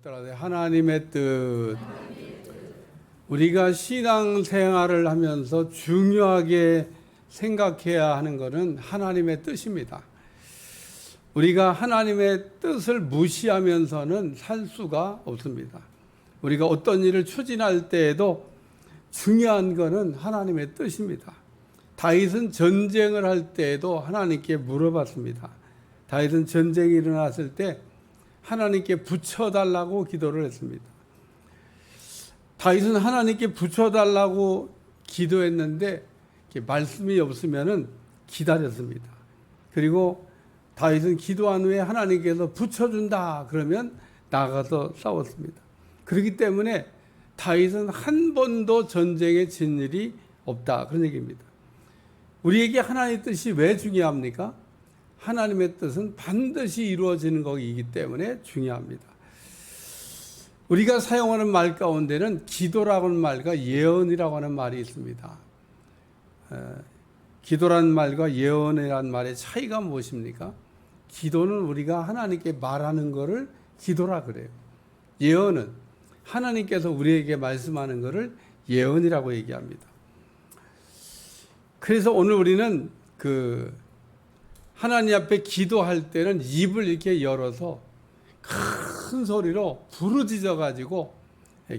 하나님의 뜻. 우리가 신앙생활을 하면서 중요하게 생각해야 하는 것은 하나님의 뜻입니다. 우리가 하나님의 뜻을 무시하면서는 살 수가 없습니다. 우리가 어떤 일을 추진할 때에도 중요한 것은 하나님의 뜻입니다. 다윗은 전쟁을 할 때에도 하나님께 물어봤습니다. 다윗은 전쟁이 일어났을 때 하나님께 붙여달라고 기도를 했습니다. 다윗은 하나님께 붙여달라고 기도했는데 말씀이 없으면 기다렸습니다. 그리고 다윗은 기도한 후에 하나님께서 붙여준다 그러면 나가서 싸웠습니다. 그렇기 때문에 다윗은 한 번도 전쟁에 진 일이 없다 그런 얘기입니다. 우리에게 하나님의 뜻이 왜 중요합니까? 하나님의 뜻은 반드시 이루어지는 것이기 때문에 중요합니다. 우리가 사용하는 말 가운데는 기도라고 하는 말과 예언이라고 하는 말이 있습니다. 기도라는 말과 예언이라는 말의 차이가 무엇입니까? 기도는 우리가 하나님께 말하는 것을 기도라 그래요. 예언은 하나님께서 우리에게 말씀하는 것을 예언이라고 얘기합니다. 그래서 오늘 우리는 하나님 앞에 기도할 때는 입을 이렇게 열어서 큰 소리로 부르짖어 가지고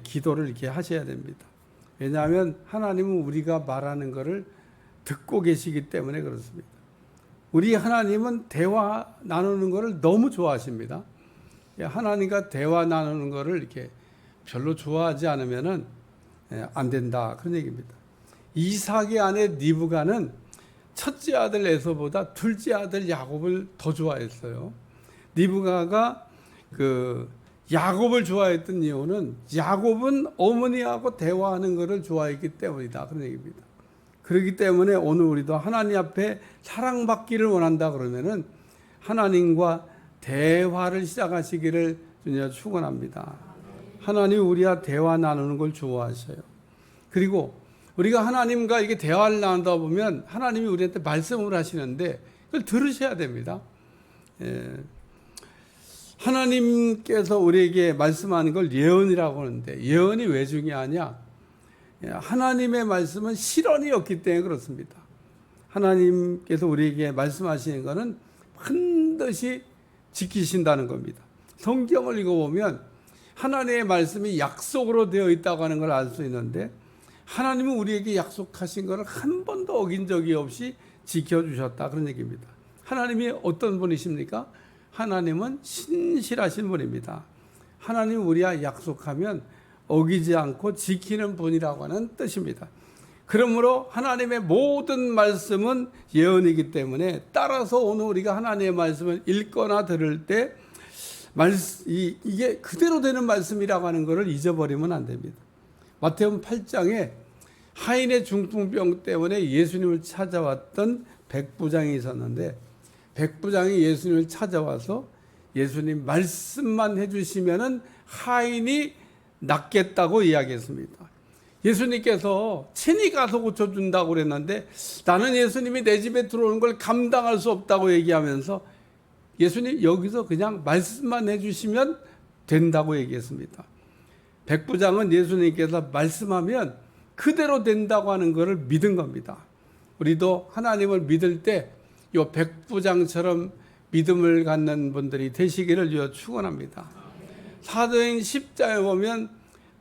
기도를 이렇게 하셔야 됩니다. 왜냐하면 하나님은 우리가 말하는 것을 듣고 계시기 때문에 그렇습니다. 우리 하나님은 대화 나누는 것을 너무 좋아하십니다. 하나님과 대화 나누는 것을 이렇게 별로 좋아하지 않으면은 안 된다 그런 얘기입니다. 이삭의 아내 리브가는 첫째 아들 에서보다 둘째 아들 야곱을 더 좋아했어요. 리브가가 야곱을 좋아했던 이유는 야곱은 어머니하고 대화하는 것을 좋아했기 때문이다 그런 얘기입니다. 그렇기 때문에 오늘 우리도 하나님 앞에 사랑받기를 원한다 그러면은 하나님과 대화를 시작하시기를 주님 축원합니다. 하나님 우리와 대화 나누는 걸 좋아하셔요. 그리고 우리가 하나님과 이게 대화를 나누다 보면 하나님이 우리한테 말씀을 하시는데 그걸 들으셔야 됩니다. 하나님께서 우리에게 말씀하는 걸 예언이라고 하는데 예언이 왜 중요하냐? 하나님의 말씀은 실언이 없기 때문에 그렇습니다. 하나님께서 우리에게 말씀하시는 것은 반드시 지키신다는 겁니다. 성경을 읽어보면 하나님의 말씀이 약속으로 되어 있다고 하는 걸 알 수 있는데 하나님은 우리에게 약속하신 것을 한 번도 어긴 적이 없이 지켜주셨다 그런 얘기입니다. 하나님이 어떤 분이십니까? 하나님은 신실하신 분입니다. 하나님이 우리와 약속하면 어기지 않고 지키는 분이라고 하는 뜻입니다. 그러므로 하나님의 모든 말씀은 예언이기 때문에 따라서 오늘 우리가 하나님의 말씀을 읽거나 들을 때 이게 그대로 되는 말씀이라고 하는 것을 잊어버리면 안 됩니다. 마태복음 8장에 하인의 중풍병 때문에 예수님을 찾아왔던 백부장이 있었는데 백부장이 예수님을 찾아와서 예수님 말씀만 해주시면은 하인이 낫겠다고 이야기했습니다. 예수님께서 친히 가서 고쳐준다고 그랬는데 나는 예수님이 내 집에 들어오는 걸 감당할 수 없다고 얘기하면서 예수님 여기서 그냥 말씀만 해주시면 된다고 얘기했습니다. 백부장은 예수님께서 말씀하면 그대로 된다고 하는 것을 믿은 겁니다. 우리도 하나님을 믿을 때 이 백부장처럼 믿음을 갖는 분들이 되시기를 축원합니다. 사도행 10장에 보면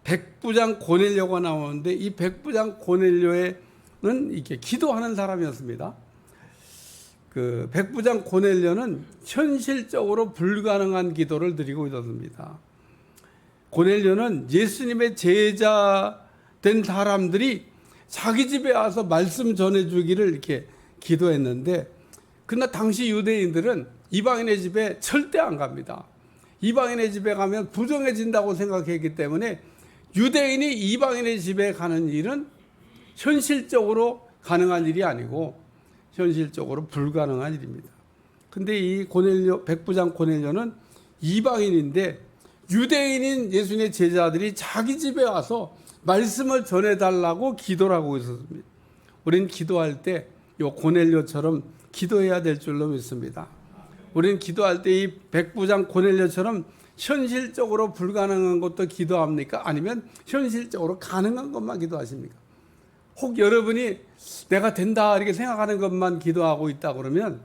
백부장 고넬료가 나오는데 이 백부장 고넬료는 이렇게 기도하는 사람이었습니다. 백부장 고넬료는 현실적으로 불가능한 기도를 드리고 있었습니다. 고넬료는 예수님의 제자 된 사람들이 자기 집에 와서 말씀 전해주기를 이렇게 기도했는데 그러나 당시 유대인들은 이방인의 집에 절대 안 갑니다. 이방인의 집에 가면 부정해진다고 생각했기 때문에 유대인이 이방인의 집에 가는 일은 현실적으로 가능한 일이 아니고 현실적으로 불가능한 일입니다. 근데 이 백부장 고넬료는 이방인인데 유대인인 예수님의 제자들이 자기 집에 와서 말씀을 전해달라고 기도를 하고 있었습니다. 우리는 기도할 때 이 고넬료처럼 기도해야 될 줄로 믿습니다. 우리는 기도할 때 이 백부장 고넬료처럼 현실적으로 불가능한 것도 기도합니까? 아니면 현실적으로 가능한 것만 기도하십니까? 혹 여러분이 내가 된다 이렇게 생각하는 것만 기도하고 있다 그러면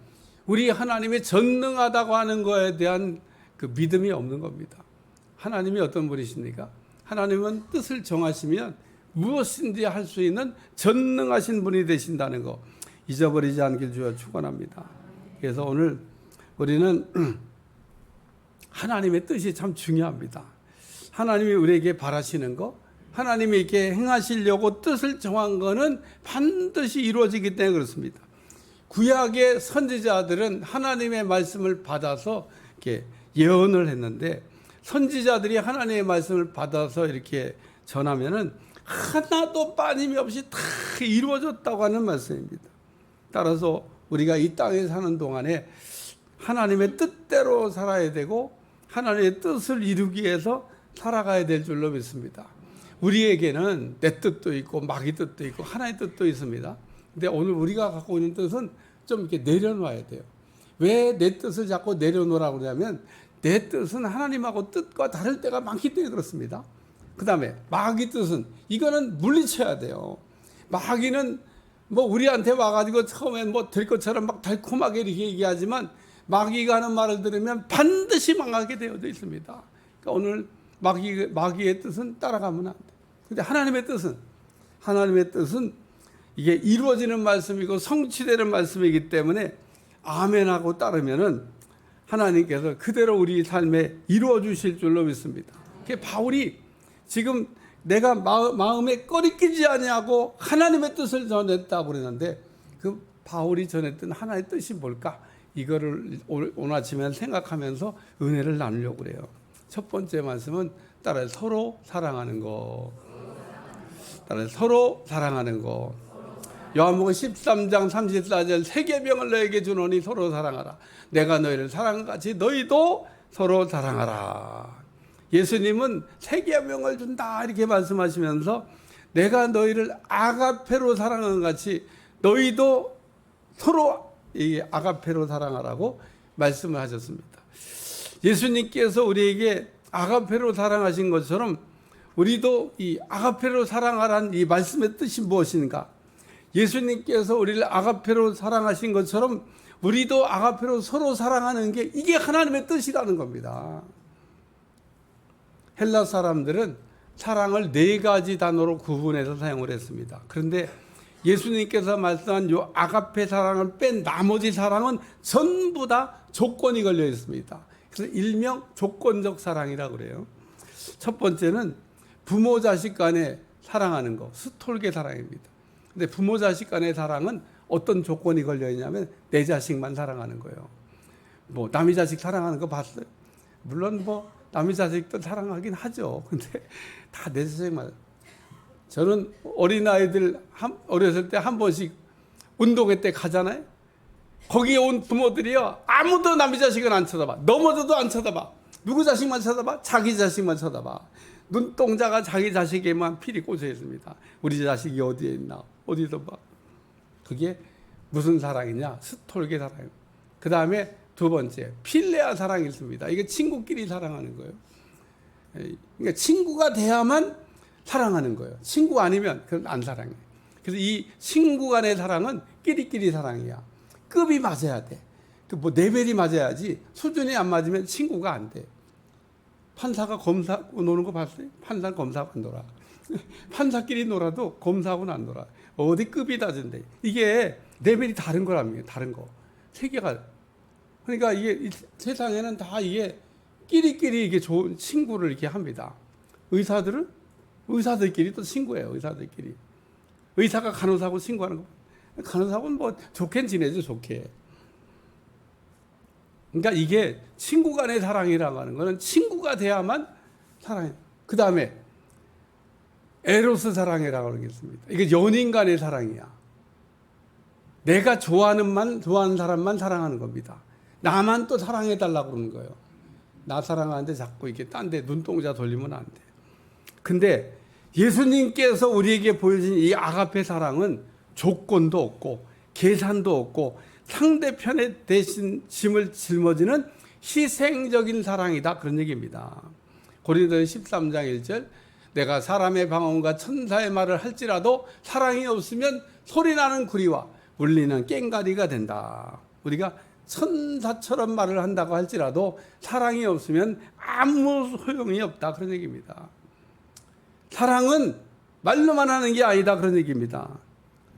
우리 하나님이 전능하다고 하는 것에 대한 그 믿음이 없는 겁니다. 하나님이 어떤 분이십니까? 하나님은 뜻을 정하시면 무엇인지 할 수 있는 전능하신 분이 되신다는 거 잊어버리지 않길 주여 축원합니다. 그래서 오늘 우리는 하나님의 뜻이 참 중요합니다. 하나님이 우리에게 바라시는 거, 하나님이 이렇게 행하시려고 뜻을 정한 거는 반드시 이루어지기 때문에 그렇습니다. 구약의 선지자들은 하나님의 말씀을 받아서 이렇게 예언을 했는데 선지자들이 하나님의 말씀을 받아서 이렇게 전하면은 하나도 빠짐없이 다 이루어졌다고 하는 말씀입니다. 따라서 우리가 이 땅에 사는 동안에 하나님의 뜻대로 살아야 되고 하나님의 뜻을 이루기 위해서 살아가야 될 줄로 믿습니다. 우리에게는 내 뜻도 있고 마귀 뜻도 있고 하나의 뜻도 있습니다. 근데 오늘 우리가 갖고 있는 뜻은 좀 이렇게 내려놔야 돼요. 왜 내 뜻을 자꾸 내려놓으라고 그러냐면 내 뜻은 하나님하고 뜻과 다를 때가 많기 때문에 그렇습니다. 그 다음에 마귀 뜻은 이거는 물리쳐야 돼요. 마귀는 뭐 우리한테 와가지고 처음엔 뭐 될 것처럼 막 달콤하게 이렇게 얘기하지만 마귀가 하는 말을 들으면 반드시 망하게 되어져 있습니다. 그러니까 오늘 마귀의 뜻은 따라가면 안 돼. 근데 하나님의 뜻은 이게 이루어지는 말씀이고 성취되는 말씀이기 때문에 아멘하고 따르면은 하나님께서 그대로 우리 삶에 이루어 주실 줄로 믿습니다. 바울이 지금 내가 마음에 꺼리끼지 아니하고 하나님의 뜻을 전했다고 그러는데 그 바울이 전했던 하나의 뜻이 뭘까? 이거를 오늘 아침에 생각하면서 은혜를 나누려고 그래요. 첫 번째 말씀은 따라 서로 사랑하는 거. 따라 서로 사랑하는 거. 요한복음 13장 34절 세계명을 너에게 주노니 서로 사랑하라. 내가 너희를 사랑한 같이 너희도 서로 사랑하라. 예수님은 세계명을 준다 이렇게 말씀하시면서 내가 너희를 아가페로 사랑한 같이 너희도 서로 이 아가페로 사랑하라고 말씀을 하셨습니다. 예수님께서 우리에게 아가페로 사랑하신 것처럼 우리도 이 아가페로 사랑하라는 이 말씀의 뜻이 무엇인가? 예수님께서 우리를 아가페로 사랑하신 것처럼 우리도 아가페로 서로 사랑하는 게 이게 하나님의 뜻이라는 겁니다. 헬라 사람들은 사랑을 4가지 단어로 구분해서 사용을 했습니다. 그런데 예수님께서 말씀한 이 아가페 사랑을 뺀 나머지 사랑은 전부 다 조건이 걸려 있습니다. 그래서 일명 조건적 사랑이라고 그래요. 첫 번째는 부모 자식 간에 사랑하는 거, 스톨게 사랑입니다. 근데 부모 자식 간의 사랑은 어떤 조건이 걸려 있냐면 내 자식만 사랑하는 거예요. 뭐 남의 자식 사랑하는 거 봤어요? 물론 뭐 남의 자식도 사랑하긴 하죠. 근데 다 내 자식만. 저는 어린아이들 어렸을 때 한 번씩 운동회 때 가잖아요. 거기에 온 부모들이요, 아무도 남의 자식은 안 쳐다봐. 넘어져도 안 쳐다봐. 누구 자식만 쳐다봐? 자기 자식만 쳐다봐. 눈동자가 자기 자식에만 필이 꽂혀 있습니다. 우리 자식이 어디에 있나? 어디서 봐. 그게 무슨 사랑이냐? 스톨게 사랑입니다. 그 다음에 두 번째, 필레아 사랑이 있습니다. 이게 친구끼리 사랑하는 거예요. 그러니까 친구가 돼야만 사랑하는 거예요. 친구 아니면 그건 안 사랑해. 그래서 이 친구 간의 사랑은 끼리끼리 사랑이야. 급이 맞아야 돼. 뭐 레벨이 맞아야지 수준이 안 맞으면 친구가 안 돼. 판사가 검사하고 노는 거 봤어요? 판사 검사하고 안 놀아. 판사끼리 놀아도 검사하고는 안 놀아. 어디 급이 낮은데. 이게 레벨이 다른 거랍니다. 다른 거. 세계가. 그러니까 이게 세상에는 다 이게 끼리끼리 이게 좋은 친구를 이렇게 합니다. 의사들끼리 또 친구예요. 의사들끼리. 의사가 간호사하고 친구하는 거. 간호사하고는 뭐 좋게 지내죠. 좋게. 그러니까 이게 친구 간의 사랑이라고 하는 거는 친구가 돼야만 사랑해요. 그 다음에 에로스 사랑이라고 하는 게 있습니다. 이게 연인 간의 사랑이야. 내가 좋아하는 사람만 사랑하는 겁니다. 나만 또 사랑해달라고 그러는 거예요. 나 사랑하는데 자꾸 이렇게 딴 데 눈동자 돌리면 안 돼. 근데 예수님께서 우리에게 보여준 이 아가페 사랑은 조건도 없고 계산도 없고 상대편의 대신 짐을 짊어지는 희생적인 사랑이다, 그런 얘기입니다. 고린도서 13장 1절, 내가 사람의 방언과 천사의 말을 할지라도 사랑이 없으면 소리나는 구리와 울리는 꽹과리가 된다. 우리가 천사처럼 말을 한다고 할지라도 사랑이 없으면 아무 소용이 없다, 그런 얘기입니다. 사랑은 말로만 하는 게 아니다, 그런 얘기입니다.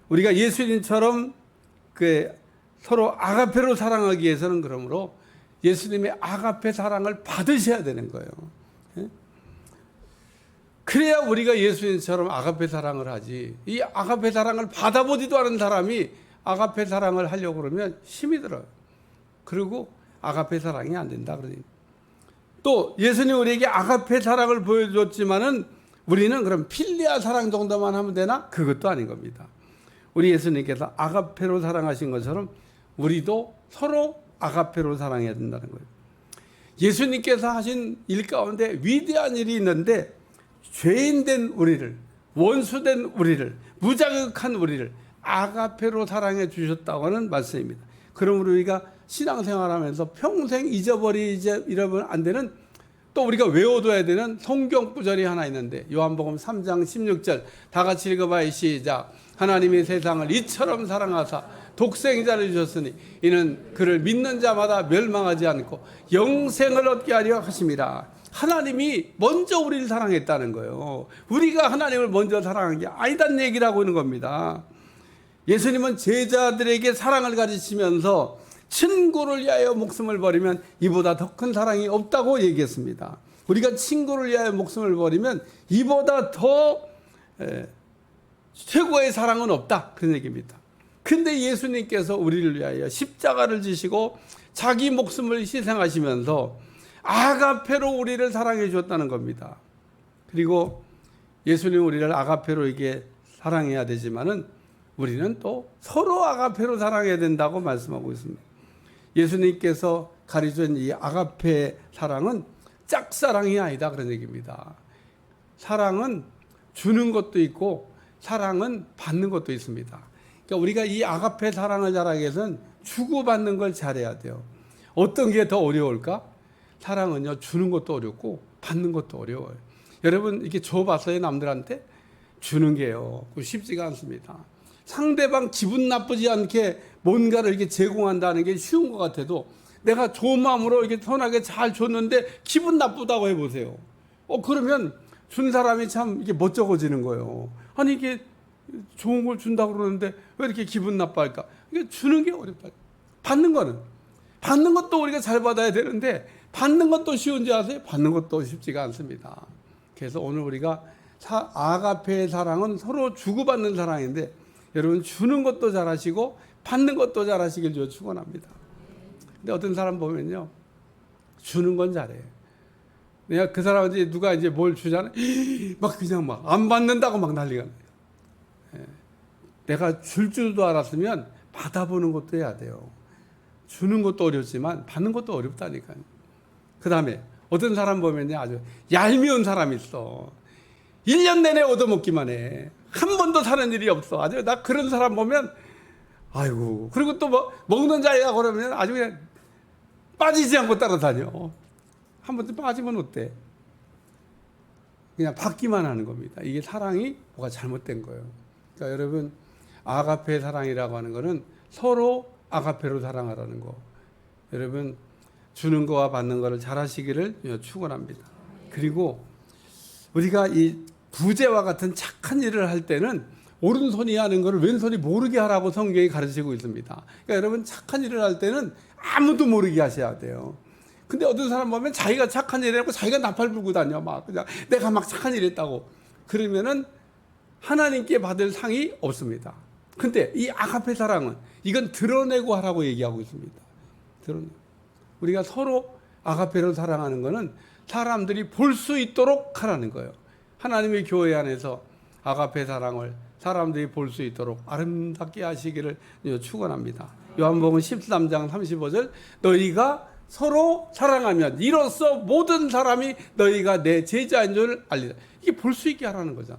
우리가 예수님처럼 서로 아가페로 사랑하기 위해서는 그러므로 예수님의 아가페 사랑을 받으셔야 되는 거예요. 그래야 우리가 예수님처럼 아가페 사랑을 하지. 이 아가페 사랑을 받아보지도 않은 사람이 아가페 사랑을 하려고 그러면 힘이 들어요. 그리고 아가페 사랑이 안 된다, 그러니. 또 예수님 우리에게 아가페 사랑을 보여줬지만은 우리는 그럼 필리아 사랑 정도만 하면 되나? 그것도 아닌 겁니다. 우리 예수님께서 아가페로 사랑하신 것처럼 우리도 서로 아가페로 사랑해야 된다는 거예요. 예수님께서 하신 일 가운데 위대한 일이 있는데 죄인된 우리를, 원수된 우리를, 무자격한 우리를 아가페로 사랑해 주셨다고 하는 말씀입니다. 그럼 우리가 신앙생활하면서 평생 잊어버리면 안 되는, 또 우리가 외워둬야 되는 성경 구절이 하나 있는데 요한복음 3장 16절 다 같이 읽어봐요. 시작. 하나님이 세상을 이처럼 사랑하사 독생자를 주셨으니 이는 그를 믿는 자마다 멸망하지 않고 영생을 얻게 하려 하심이라. 하나님이 먼저 우리를 사랑했다는 거예요. 우리가 하나님을 먼저 사랑한 게 아니다는 얘기를 하고 있는 겁니다. 예수님은 제자들에게 사랑을 가르치면서 친구를 위하여 목숨을 버리면 이보다 더 큰 사랑이 없다고 얘기했습니다. 우리가 친구를 위하여 목숨을 버리면 이보다 더 최고의 사랑은 없다, 그런 얘기입니다. 근데 예수님께서 우리를 위하여 십자가를 지시고 자기 목숨을 희생하시면서 아가페로 우리를 사랑해 주었다는 겁니다. 그리고 예수님 우리를 아가페로 이게 사랑해야 되지만은 우리는 또 서로 아가페로 사랑해야 된다고 말씀하고 있습니다. 예수님께서 가르쳐준 이 아가페 사랑은 짝사랑이 아니다, 그런 얘기입니다. 사랑은 주는 것도 있고 사랑은 받는 것도 있습니다. 그러니까 우리가 이 아가페 사랑을 잘하기 위해서는 주고받는 걸 잘해야 돼요. 어떤 게 더 어려울까? 사랑은요, 주는 것도 어렵고 받는 것도 어려워요. 여러분 이렇게 줘봤어요, 남들한테? 주는 게요, 쉽지가 않습니다. 상대방 기분 나쁘지 않게 뭔가를 이렇게 제공한다는 게 쉬운 것 같아도 내가 좋은 마음으로 이렇게 편하게 잘 줬는데 기분 나쁘다고 해보세요. 그러면 준 사람이 참 이게 멋쩍어지는 거예요. 아니 이게 좋은 걸 준다고 그러는데 왜 이렇게 기분 나빠할까? 이게 주는 게 어렵다. 받는 것도 우리가 잘 받아야 되는데 받는 것도 쉬운지 아세요? 받는 것도 쉽지가 않습니다. 그래서 오늘 우리가 아가페의 사랑은 서로 주고받는 사랑인데 여러분 주는 것도 잘하시고 받는 것도 잘하시길 저 축원합니다. 근데 어떤 사람 보면요, 주는 건 잘해. 내가 그 사람한테 누가 이제 뭘 주잖아요, 막 그냥 막 안 받는다고 막 난리가 나요. 내가 줄 줄도 알았으면 받아보는 것도 해야 돼요. 주는 것도 어렵지만 받는 것도 어렵다니까요. 그 다음에 어떤 사람 보면요, 아주 얄미운 사람이 있어. 1년 내내 얻어먹기만 해. 한 번도 사는 일이 없어. 아주 나 그런 사람 보면 아이고. 그리고 또 뭐 먹는 자리가 그러면 아주 그냥 빠지지 않고 따라다녀. 한 번도 빠지면 어때? 그냥 받기만 하는 겁니다. 이게 사랑이 뭐가 잘못된 거예요. 그러니까 여러분 아가페 사랑이라고 하는 거는 서로 아가페로 사랑하라는 거. 여러분 주는 거와 받는 거를 잘 하시기를 축원합니다. 그리고 우리가 이 부재와 같은 착한 일을 할 때는 오른손이 하는 것을 왼손이 모르게 하라고 성경이 가르치고 있습니다. 그러니까 여러분 착한 일을 할 때는 아무도 모르게 하셔야 돼요. 근데 어떤 사람 보면 자기가 착한 일을 하고 자기가 나팔 불고 다녀. 막 그냥 내가 막 착한 일 했다고. 그러면은 하나님께 받을 상이 없습니다. 근데 이 아가페 사랑은 이건 드러내고 하라고 얘기하고 있습니다. 우리가 서로 아가페를 사랑하는 것은 사람들이 볼 수 있도록 하라는 거예요. 하나님의 교회 안에서 아가페 사랑을 사람들이 볼 수 있도록 아름답게 하시기를 축원합니다. 요한복음 13장 35절 너희가 서로 사랑하면 이로써 모든 사람이 너희가 내 제자인 줄 알리라. 이게 볼 수 있게 하라는 거잖아.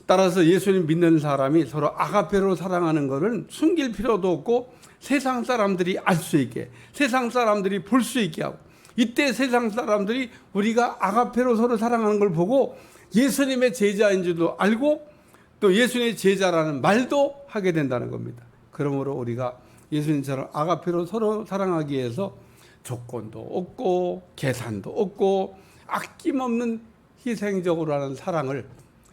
따라서 예수님 믿는 사람이 서로 아가페로 사랑하는 것은 숨길 필요도 없고 세상 사람들이 알 수 있게, 세상 사람들이 볼 수 있게 하고, 이때 세상 사람들이 우리가 아가페로 서로 사랑하는 걸 보고 예수님의 제자인 줄도 알고 또 예수님의 제자라는 말도 하게 된다는 겁니다. 그러므로 우리가 예수님처럼 아가페로 서로 사랑하기 위해서 조건도 없고 계산도 없고 아낌없는 희생적으로 하는 사랑을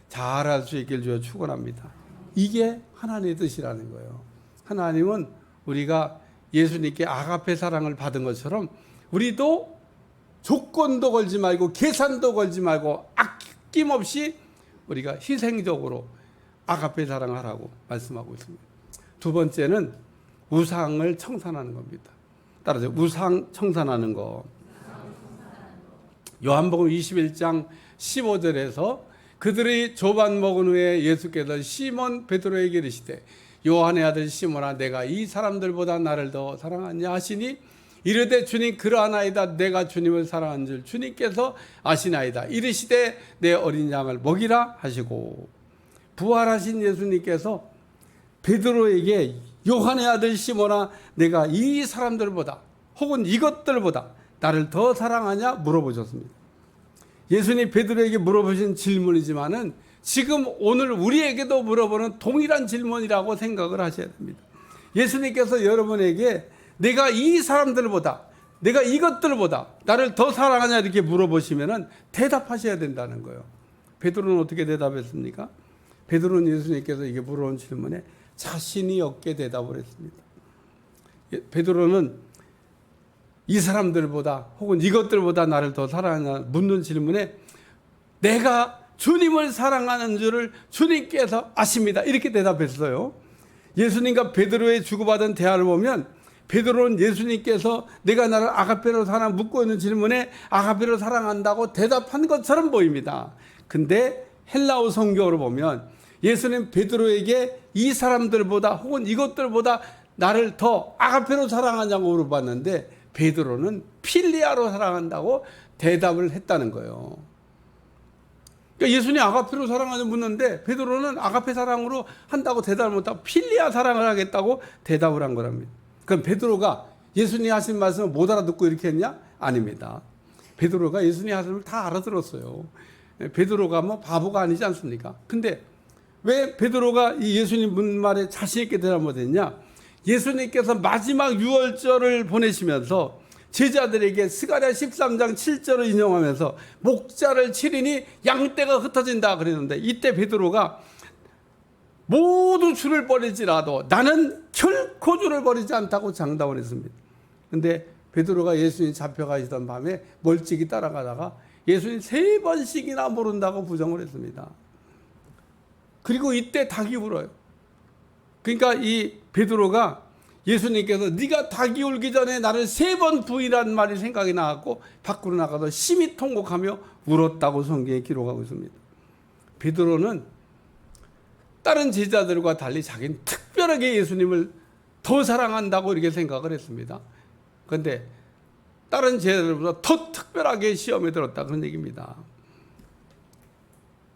잘할 수 있길 주여 축원합니다. 이게 하나님의 뜻이라는 거예요. 하나님은 우리가 예수님께 아가페 사랑을 받은 것처럼 우리도 조건도 걸지 말고 계산도 걸지 말고 아낌없이 우리가 희생적으로 아가페 사랑을 하라고 말씀하고 있습니다. 두 번째는 우상을 청산하는 겁니다. 따라서 우상 청산하는 거. 요한복음 21장 15절에서 그들이 조반 먹은 후에 예수께서 시몬 베드로에게 이르시되 요한의 아들 시몬아 내가 이 사람들보다 나를 더 사랑하냐 하시니 이르되 주님 그러하나이다. 내가 주님을 사랑한 줄 주님께서 아시나이다. 이르시되 내 어린 양을 먹이라 하시고, 부활하신 예수님께서 베드로에게 요한의 아들 시몬아 내가 이 사람들보다 혹은 이것들보다 나를 더 사랑하냐 물어보셨습니다. 예수님 베드로에게 물어보신 질문이지만은 지금 오늘 우리에게도 물어보는 동일한 질문이라고 생각을 하셔야 됩니다. 예수님께서 여러분에게 내가 이 사람들보다 내가 이것들보다 나를 더 사랑하냐 이렇게 물어보시면은 대답하셔야 된다는 거예요. 베드로는 어떻게 대답했습니까? 베드로는 예수님께서 이게 물어온 질문에 자신이 없게 대답을 했습니다. 베드로는 이 사람들보다 혹은 이것들보다 나를 더 사랑하냐 묻는 질문에 내가 주님을 사랑하는 줄을 주님께서 아십니다. 이렇게 대답했어요. 예수님과 베드로의 주고받은 대화를 보면 베드로는 예수님께서 내가 나를 아가페로 사랑하 묻고 있는 질문에 아가페로 사랑한다고 대답한 것처럼 보입니다. 근데 헬라어 성경으로 보면 예수님 베드로에게 이 사람들보다 혹은 이것들보다 나를 더 아가페로 사랑하냐고 물어봤는데 베드로는 필리아로 사랑한다고 대답을 했다는 거예요. 그러니까 예수님 아가페로 사랑하냐고 묻는데 베드로는 아가페 사랑으로 한다고 대답을 못하고 필리아 사랑을 하겠다고 대답을 한 거랍니다. 그럼 베드로가 예수님 하신 말씀을 못 알아듣고 이렇게 했냐? 아닙니다. 베드로가 예수님 하신 말씀을 다 알아들었어요. 베드로가 뭐 바보가 아니지 않습니까? 근데 왜 베드로가 이 예수님 문 말에 자신 있게 대답 못했냐? 예수님께서 마지막 유월절을 보내시면서 제자들에게 스가랴 13장 7절을 인용하면서 목자를 치리니 양떼가 흩어진다 그랬는데 이때 베드로가 모두 주를 버릴지라도 나는 결코 주를 버리지 않다고 장담을 했습니다. 그런데 베드로가 예수님 잡혀가시던 밤에 멀찍이 따라가다가 예수님 3번씩이나 모른다고 부정을 했습니다. 그리고 이때 닭이 울어요. 그러니까 이 베드로가 예수님께서 네가 닭이 울기 전에 나를 3번 부인한 말이 생각이 나갖고 밖으로 나가서 심히 통곡하며 울었다고 성경에 기록하고 있습니다. 베드로는 다른 제자들과 달리 자기는 특별하게 예수님을 더 사랑한다고 이렇게 생각을 했습니다. 그런데 다른 제자들보다 더 특별하게 시험에 들었다 그런 얘기입니다.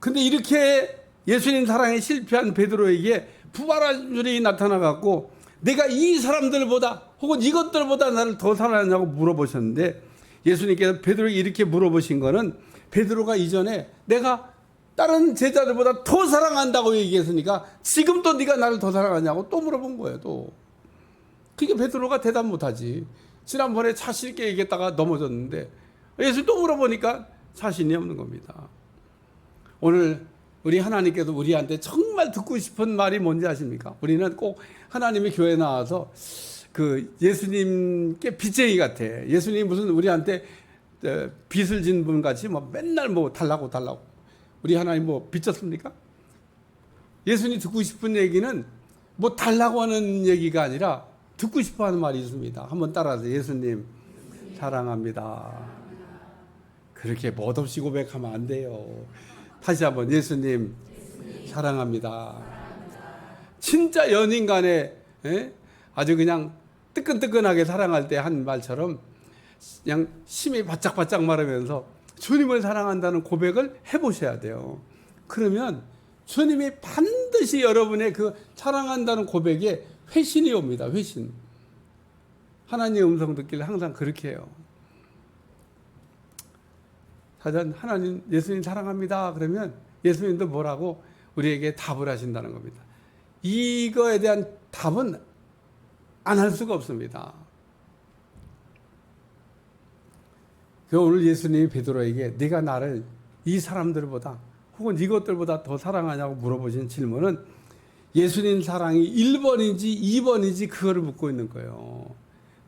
그런데 이렇게 예수님 사랑에 실패한 베드로에게 부활한 줄이 나타나갖고 내가 이 사람들보다 혹은 이것들보다 나를 더 사랑하냐고 물어보셨는데 예수님께서 베드로에게 이렇게 물어보신 거는 베드로가 이전에 내가 다른 제자들보다 더 사랑한다고 얘기했으니까 지금도 네가 나를 더 사랑하냐고 또 물어본 거예요. 또 그게 베드로가 대답 못하지. 지난번에 자신 있게 얘기했다가 넘어졌는데 예수님 또 물어보니까 자신이 없는 겁니다. 오늘 우리 하나님께서 우리한테 정말 듣고 싶은 말이 뭔지 아십니까? 우리는 꼭 하나님의 교회에 나와서 그 예수님께 빚쟁이 같아. 예수님이 무슨 우리한테 빚을 진 분 같이 뭐 맨날 뭐 달라고 우리 하나님 뭐 빚졌습니까? 예수님 듣고 싶은 얘기는 뭐 달라고 하는 얘기가 아니라 듣고 싶어 하는 말이 있습니다. 한번 따라서 예수님 사랑합니다. 그렇게 멋없이 고백하면 안 돼요. 다시 한번 예수님 사랑합니다. 진짜 연인 간에 아주 그냥 뜨끈뜨끈하게 사랑할 때 한 말처럼 그냥 심이 바짝바짝 마르면서 주님을 사랑한다는 고백을 해보셔야 돼요. 그러면 주님이 반드시 여러분의 그 사랑한다는 고백에 회신이 옵니다. 회신. 하나님의 음성 듣기를 항상 그렇게 해요. 사전 하나님, 예수님 사랑합니다. 그러면 예수님도 뭐라고 우리에게 답을 하신다는 겁니다. 이거에 대한 답은 안 할 수가 없습니다. 오늘 예수님이 베드로에게 네가 나를 이 사람들보다 혹은 이것들보다 더 사랑하냐고 물어보신 질문은 예수님 사랑이 1번인지 2번인지 그거를 묻고 있는 거예요.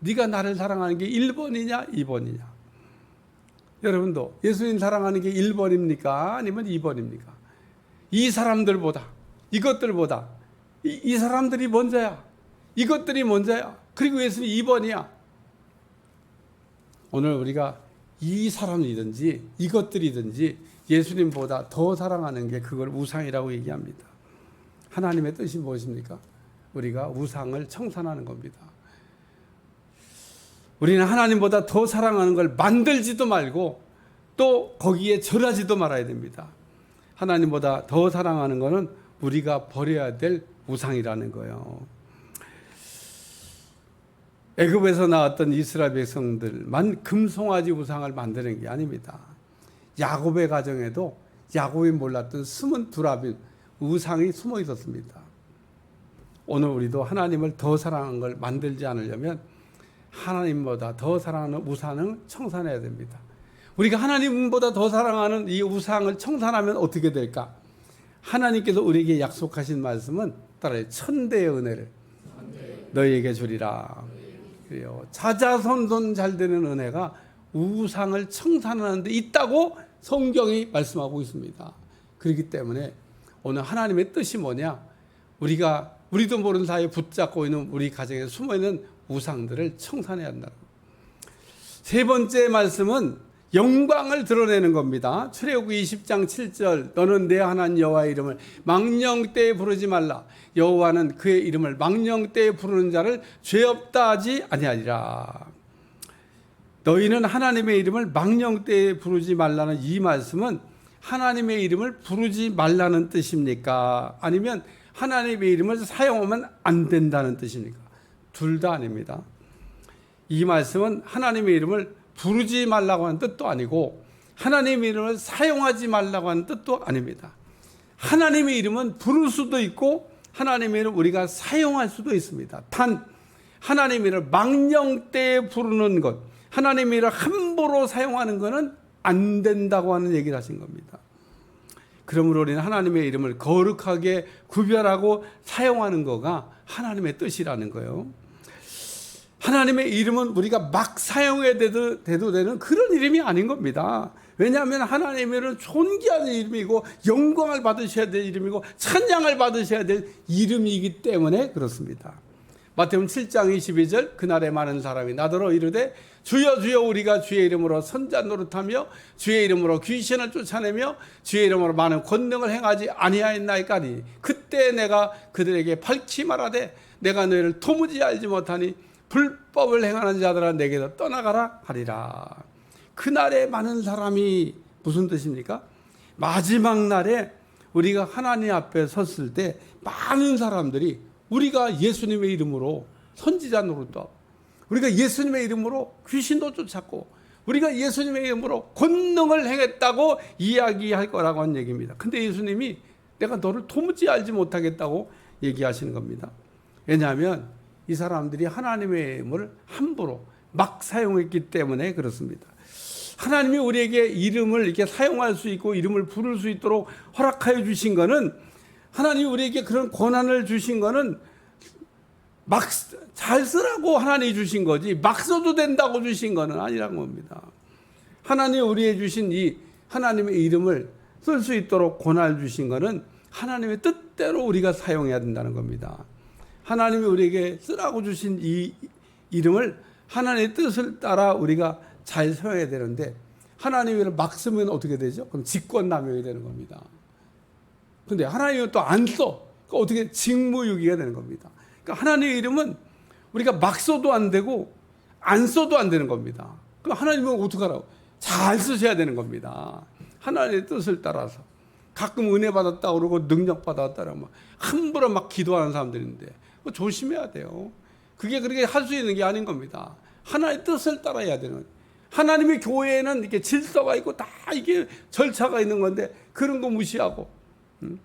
네가 나를 사랑하는 게 1번이냐 2번이냐. 여러분도 예수님 사랑하는 게 1번입니까? 아니면 2번입니까? 이 사람들보다, 이것들보다 이 사람들이 먼저야. 이것들이 먼저야. 그리고 예수님 2번이야. 오늘 우리가 이 사람이든지 이것들이든지 예수님보다 더 사랑하는 게 그걸 우상이라고 얘기합니다. 하나님의 뜻이 무엇입니까? 우리가 우상을 청산하는 겁니다. 우리는 하나님보다 더 사랑하는 걸 만들지도 말고 또 거기에 절하지도 말아야 됩니다. 하나님보다 더 사랑하는 것은 우리가 버려야 될 우상이라는 거예요. 애굽에서 나왔던 이스라엘 백성들만 금송아지 우상을 만드는 게 아닙니다. 야곱의 가정에도 야곱이 몰랐던 숨은 두라빔 우상이 숨어 있었습니다. 오늘 우리도 하나님을 더 사랑하는 걸 만들지 않으려면 하나님보다 더 사랑하는 우상을 청산해야 됩니다. 우리가 하나님보다 더 사랑하는 이 우상을 청산하면 어떻게 될까? 하나님께서 우리에게 약속하신 말씀은 따라요. 천대의 은혜를 너희에게 주리라. 그래요. 자자손손 잘 되는 은혜가 우상을 청산하는 데 있다고 성경이 말씀하고 있습니다. 그렇기 때문에 오늘 하나님의 뜻이 뭐냐? 우리도 모르는 사이에 붙잡고 있는 우리 가정에 숨어있는 우상들을 청산해야 한다. 세 번째 말씀은 영광을 드러내는 겁니다. 출애굽기 20장 7절 너는 내 하나님 여호와의 이름을 망령되이 부르지 말라. 여호와는 그의 이름을 망령되이 부르는 자를 죄 없다 하지 아니하리라. 너희는 하나님의 이름을 망령되이 부르지 말라는 이 말씀은 하나님의 이름을 부르지 말라는 뜻입니까? 아니면 하나님의 이름을 사용하면 안 된다는 뜻입니까? 둘 다 아닙니다. 이 말씀은 하나님의 이름을 부르지 말라고 하는 뜻도 아니고 하나님의 이름을 사용하지 말라고 하는 뜻도 아닙니다. 하나님의 이름은 부를 수도 있고 하나님의 이름을 우리가 사용할 수도 있습니다. 단 하나님의 이름을 망령되이 부르는 것, 하나님의 이름을 함부로 사용하는 것은 안 된다고 하는 얘기를 하신 겁니다. 그러므로 우리는 하나님의 이름을 거룩하게 구별하고 사용하는 거가 하나님의 뜻이라는 거예요. 하나님의 이름은 우리가 막 사용해도 되는 그런 이름이 아닌 겁니다. 왜냐하면 하나님의 이름은 존귀한 이름이고 영광을 받으셔야 될 이름이고 찬양을 받으셔야 될 이름이기 때문에 그렇습니다. 마태복음 7장 22절 그날에 많은 사람이 나더러 이르되 주여 주여 우리가 주의 이름으로 선자 노릇하며 주의 이름으로 귀신을 쫓아내며 주의 이름으로 많은 권능을 행하지 아니하였나이까니 그때 내가 그들에게 밝히 말하되 내가 너희를 도무지 알지 못하니 불법을 행하는 자들아 내게서 떠나가라 하리라. 그날에 많은 사람이 무슨 뜻입니까? 마지막 날에 우리가 하나님 앞에 섰을 때 많은 사람들이 우리가 예수님의 이름으로 선지자 노릇도 하고 우리가 예수님의 이름으로 귀신도 쫓았고 우리가 예수님의 이름으로 권능을 행했다고 이야기할 거라고 하는 얘기입니다. 근데 예수님이 내가 너를 도무지 알지 못하겠다고 얘기하시는 겁니다. 왜냐하면 이 사람들이 하나님의 이름을 함부로 막 사용했기 때문에 그렇습니다. 하나님이 우리에게 이름을 이렇게 사용할 수 있고 이름을 부를 수 있도록 허락하여 주신 것은 하나님이 우리에게 그런 권한을 주신 것은 막 잘 쓰라고 하나님이 주신 거지 막 써도 된다고 주신 것은 아니라는 겁니다. 하나님이 우리에게 주신 이 하나님의 이름을 쓸 수 있도록 권한을 주신 것은 하나님의 뜻대로 우리가 사용해야 된다는 겁니다. 하나님이 우리에게 쓰라고 주신 이 이름을 하나님의 뜻을 따라 우리가 잘 사용해야 되는데 하나님의 이름을 막 쓰면 어떻게 되죠? 그럼 직권남용이 되는 겁니다. 근데 하나님은 또 안 써. 그러니까 어떻게 직무유기가 되는 겁니다. 그러니까 하나님의 이름은 우리가 막 써도 안 되고 안 써도 안 되는 겁니다. 그럼 하나님은 어떻게 하라고? 잘 쓰셔야 되는 겁니다. 하나님의 뜻을 따라서. 가끔 은혜 받았다 그러고 능력 받았다 그러고 함부로 막 기도하는 사람들인데 조심해야 돼요. 그게 그렇게 할 수 있는 게 아닌 겁니다. 하나님의 뜻을 따라야 되는 거예요. 하나님의 교회에는 이렇게 질서가 있고 다 이게 절차가 있는 건데 그런 거 무시하고. 그러니까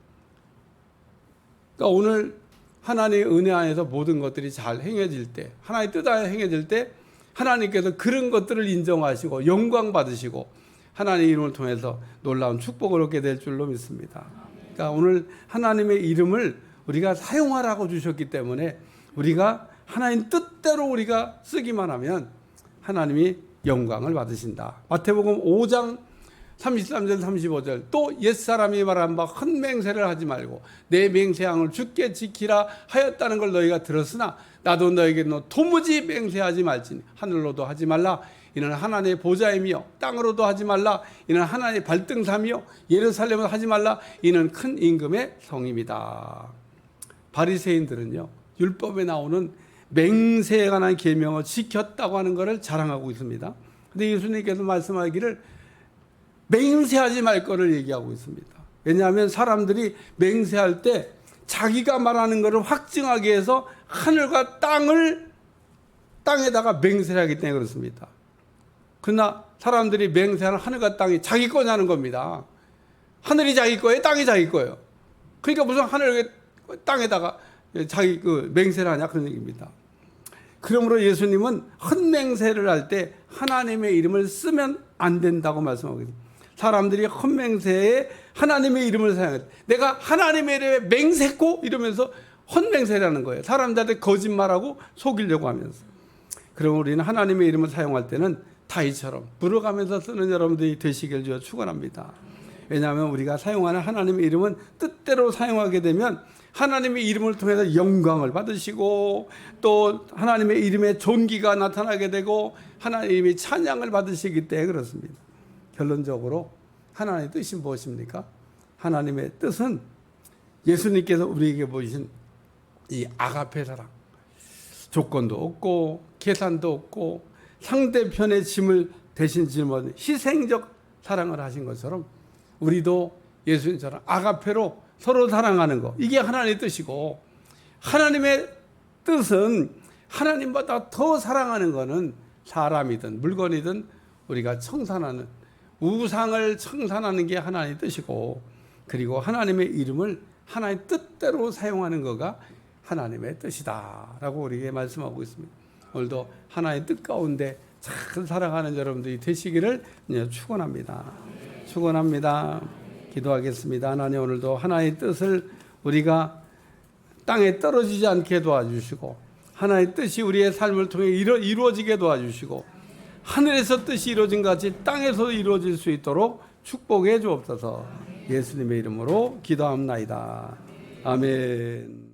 오늘 하나님의 은혜 안에서 모든 것들이 잘 행해질 때, 하나님의 뜻 안에 행해질 때 하나님께서 그런 것들을 인정하시고 영광 받으시고 하나님의 이름을 통해서 놀라운 축복을 얻게 될 줄로 믿습니다. 그러니까 오늘 하나님의 이름을 우리가 사용하라고 주셨기 때문에 우리가 하나님 뜻대로 우리가 쓰기만 하면 하나님이 영광을 받으신다. 마태복음 5장 33절 35절 또 옛사람이 말한 바 헛맹세를 하지 말고 내 맹세함을 주께 지키라 하였다는 걸 너희가 들었으나 나도 너에게 도무지 맹세하지 말지니 하늘로도 하지 말라 이는 하나님의 보좌이며 땅으로도 하지 말라 이는 하나님의 발등삼이요 예루살렘으로 하지 말라 이는 큰 임금의 성임이다. 바리새인들은요 율법에 나오는 맹세에 관한 계명을 지켰다고 하는 것을 자랑하고 있습니다. 그런데 예수님께서 말씀하기를 맹세하지 말 거를 얘기하고 있습니다. 왜냐하면 사람들이 맹세할 때 자기가 말하는 것을 확증하기 위해서 하늘과 땅에다가 맹세를 하기 때문에 그렇습니다. 그러나 사람들이 맹세하는 하늘과 땅이 자기 거냐는 겁니다. 하늘이 자기 거예요, 땅이 자기 거예요. 그러니까 무슨 하늘 땅에다가 자기 맹세를 하냐 그런 얘기입니다. 그러므로 예수님은 헛맹세를 할 때 하나님의 이름을 쓰면 안 된다고 말씀하고 있습니다. 사람들이 헛맹세에 하나님의 이름을 사용해요. 내가 하나님의 이름에 맹세코 이러면서 헛맹세라는 거예요. 사람들한테 거짓말하고 속이려고 하면서. 그럼 우리는 하나님의 이름을 사용할 때는 다윗처럼 불어가면서 쓰는 여러분들이 되시길 주여 축원합니다. 왜냐하면 우리가 사용하는 하나님의 이름은 뜻대로 사용하게 되면 하나님의 이름을 통해서 영광을 받으시고 또 하나님의 이름의 존귀가 나타나게 되고 하나님의 찬양을 받으시기 때문에 그렇습니다. 결론적으로 하나님의 뜻이 무엇입니까? 하나님의 뜻은 예수님께서 우리에게 보이신 이 아가페 사랑, 조건도 없고 계산도 없고 상대편의 짐을 대신 짊어진 희생적 사랑을 하신 것처럼 우리도 예수님처럼 아가페로 서로 사랑하는 거, 이게 하나님의 뜻이고, 하나님의 뜻은 하나님보다 더 사랑하는 것은 사람이든 물건이든 우리가 청산하는, 우상을 청산하는 게 하나님의 뜻이고, 그리고 하나님의 이름을 하나님의 뜻대로 사용하는 거가 하나님의 뜻이다 라고 우리에게 말씀하고 있습니다. 오늘도 하나님의 뜻 가운데 잘 살아가는 여러분들이 되시기를 축원합니다. 축원합니다. 기도하겠습니다. 하나님, 오늘도 하나의 뜻을 우리가 땅에 떨어지지 않게 도와주시고 하나의 뜻이 우리의 삶을 통해 이루어지게 도와주시고 하늘에서 뜻이 이루어진 것 같이 땅에서 이루어질 수 있도록 축복해 주옵소서. 예수님의 이름으로 기도합나이다. 아멘.